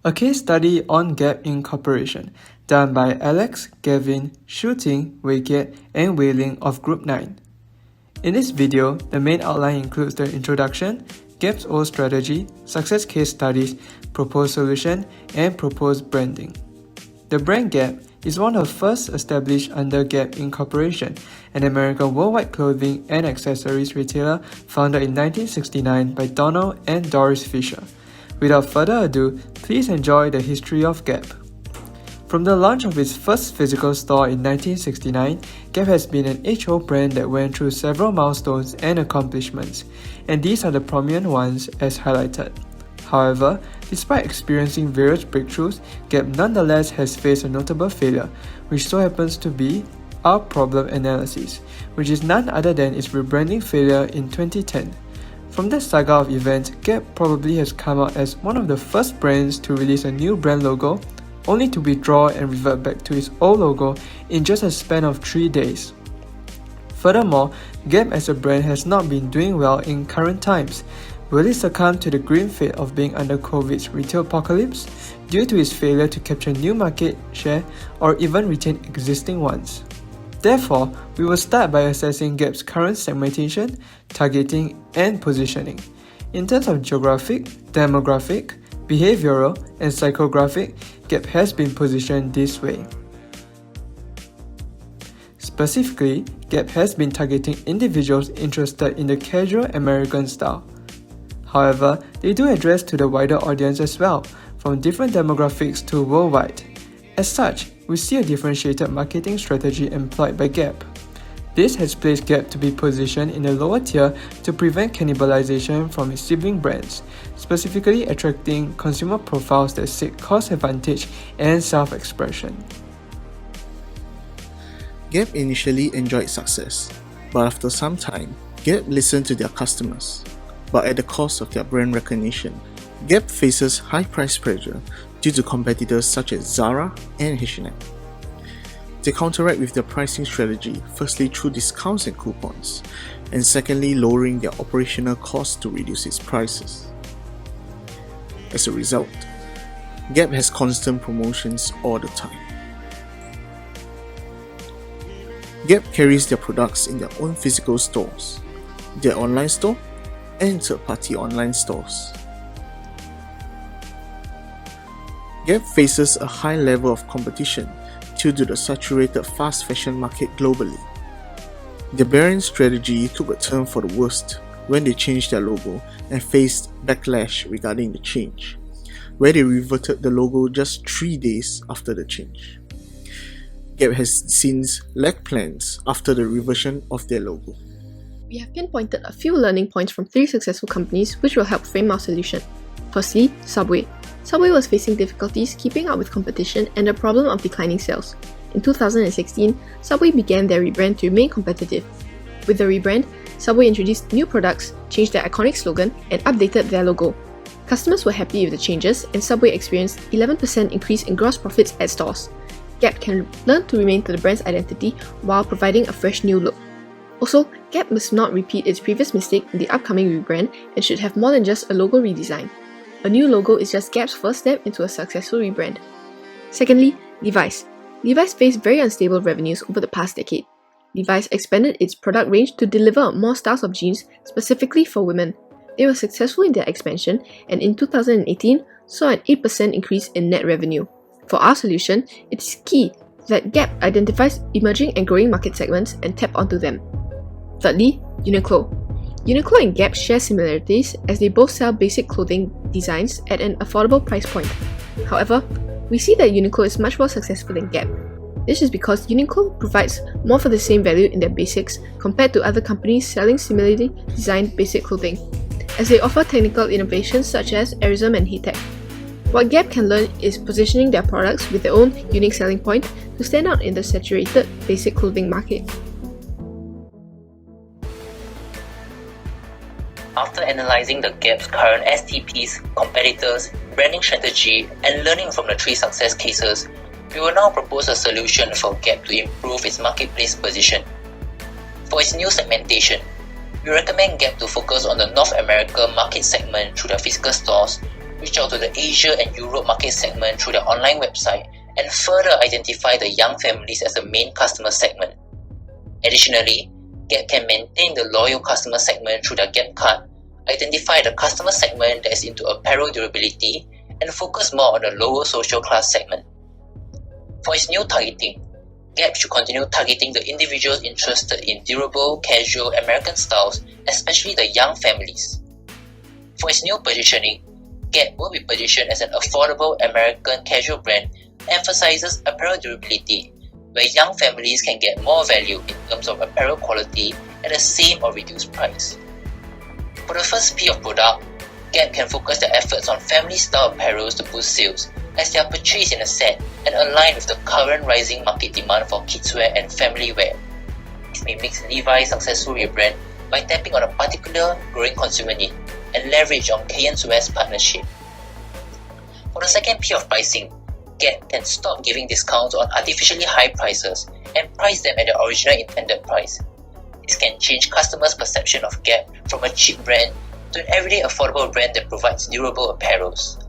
A case study on Gap Incorporation, done by Alex, Gavin, Shooting, Weikiat, and Wei Ling of Group 9. In this video, the main outline includes the introduction, Gap's old strategy, success case studies, proposed solution, and proposed branding. The brand Gap is one of the first established under Gap Incorporation, an American worldwide clothing and accessories retailer founded in 1969 by Donald and Doris Fisher. Without further ado, please enjoy the history of Gap. From the launch of its first physical store in 1969, Gap has been an age-old brand that went through several milestones and accomplishments, and these are the prominent ones as highlighted. However, despite experiencing various breakthroughs, Gap nonetheless has faced a notable failure, which so happens to be our problem analysis, which is none other than its rebranding failure in 2010. From that saga of events, Gap probably has come out as one of the first brands to release a new brand logo, only to withdraw and revert back to its old logo in just a span of 3 days. Furthermore, Gap as a brand has not been doing well in current times. Will it succumb to the grim fate of being under COVID's retail apocalypse due to its failure to capture new market share or even retain existing ones? Therefore, we will start by assessing Gap's current segmentation, targeting, and positioning. In terms of geographic, demographic, behavioral, and psychographic, Gap has been positioned this way. Specifically, Gap has been targeting individuals interested in the casual American style. However, they do address to the wider audience as well, from different demographics to worldwide. As such, we see a differentiated marketing strategy employed by Gap. This has placed Gap to be positioned in the lower tier to prevent cannibalization from its sibling brands, specifically attracting consumer profiles that seek cost advantage and self-expression. Gap initially enjoyed success, but after some time, Gap listened to their customers, but at the cost of their brand recognition. Gap faces high price pressure due to competitors such as Zara and H&M. They counteract with their pricing strategy, firstly through discounts and coupons, and secondly lowering their operational costs to reduce its prices. As a result, Gap has constant promotions all the time. Gap carries their products in their own physical stores, their online store, and third-party online stores. Gap faces a high level of competition due to the saturated fast fashion market globally. The brand strategy took a turn for the worst when they changed their logo and faced backlash regarding the change, where they reverted the logo just 3 days after the change. Gap has since lacked plans after the reversion of their logo. We have pinpointed a few learning points from 3 successful companies which will help frame our solution. Firstly, Subway. Subway was facing difficulties keeping up with competition and the problem of declining sales. In 2016, Subway began their rebrand to remain competitive. With the rebrand, Subway introduced new products, changed their iconic slogan, and updated their logo. Customers were happy with the changes, and Subway experienced 11% increase in gross profits at stores. Gap can learn to remain to the brand's identity while providing a fresh new look. Also, Gap must not repeat its previous mistake in the upcoming rebrand and should have more than just a logo redesign. A new logo is just Gap's first step into a successful rebrand. Secondly, Levi's. Levi's faced very unstable revenues over the past decade. Levi's expanded its product range to deliver more styles of jeans specifically for women. They were successful in their expansion and in 2018 saw an 8% increase in net revenue. For our solution, it is key that Gap identifies emerging and growing market segments and tap onto them. Thirdly, Uniqlo. Uniqlo and Gap share similarities as they both sell basic clothing designs at an affordable price point. However, we see that Uniqlo is much more successful than Gap. This is because Uniqlo provides more for the same value in their basics compared to other companies selling similarly designed basic clothing, as they offer technical innovations such as Airism and HEATTECH. What Gap can learn is positioning their products with their own unique selling point to stand out in the saturated basic clothing market. After analyzing the Gap's current STPs, competitors, branding strategy, and learning from the 3 success cases, we will now propose a solution for Gap to improve its marketplace position. For its new segmentation, we recommend Gap to focus on the North America market segment through their physical stores, reach out to the Asia and Europe market segment through their online website and further identify the young families as a main customer segment. Additionally, Gap can maintain the loyal customer segment through their Gap card, identify the customer segment that is into apparel durability, and focus more on the lower social class segment. For its new targeting, Gap should continue targeting the individuals interested in durable, casual American styles, especially the young families. For its new positioning, Gap will be positioned as an affordable American casual brand that emphasizes apparel durability, where young families can get more value in terms of apparel quality at the same or reduced price. For the first P of product, Gap can focus their efforts on family-style apparels to boost sales, as they are purchased in a set and align with the current rising market demand for kidswear and family wear. This may make Levi's successful rebrand by tapping on a particular growing consumer need and leverage on Kayenswear's partnership. For the second P of pricing, Gap can stop giving discounts on artificially high prices and price them at the original intended price. This can change customers' perception of Gap from a cheap brand to an everyday affordable brand that provides durable apparels.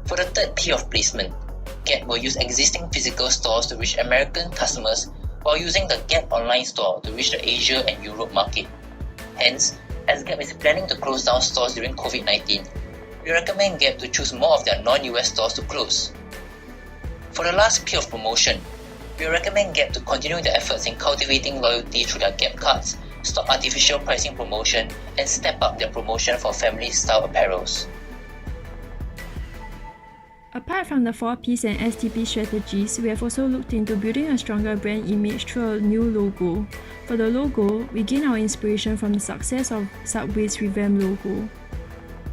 For the third P of placement, Gap will use existing physical stores to reach American customers while using the Gap online store to reach the Asia and Europe market. Hence, as Gap is planning to close down stores during COVID-19, we recommend Gap to choose more of their non-US stores to close. For the last P of promotion, we recommend Gap to continue their efforts in cultivating loyalty through their Gap cards, stop artificial pricing promotion, and step up their promotion for family-style apparels. Apart from the 4 Ps and STP strategies, we have also looked into building a stronger brand image through a new logo. For the logo, we gain our inspiration from the success of Subway's revamped logo.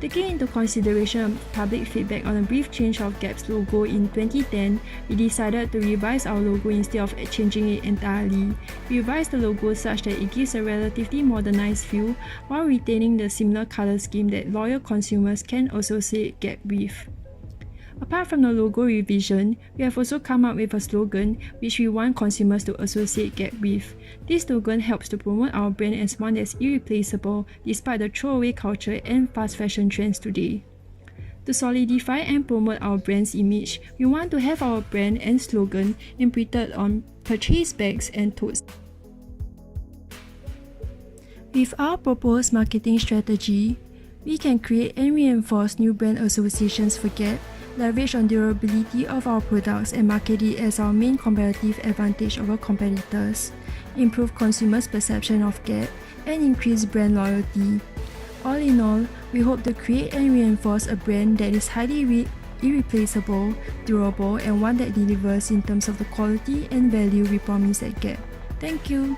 Taking into consideration public feedback on a brief change of Gap's logo in 2010, we decided to revise our logo instead of changing it entirely. We revised the logo such that it gives a relatively modernized feel while retaining the similar color scheme that loyal consumers can associate Gap with. Apart from the logo revision, we have also come up with a slogan which we want consumers to associate Gap with. This slogan helps to promote our brand as one that's irreplaceable despite the throwaway culture and fast fashion trends today. To solidify and promote our brand's image, we want to have our brand and slogan imprinted on purchase bags and totes. With our proposed marketing strategy, we can create and reinforce new brand associations for Gap, leverage on durability of our products and market it as our main competitive advantage over competitors, improve consumers' perception of Gap, and increase brand loyalty. All in all, we hope to create and reinforce a brand that is highly irreplaceable, durable, and one that delivers in terms of the quality and value we promise at Gap. Thank you!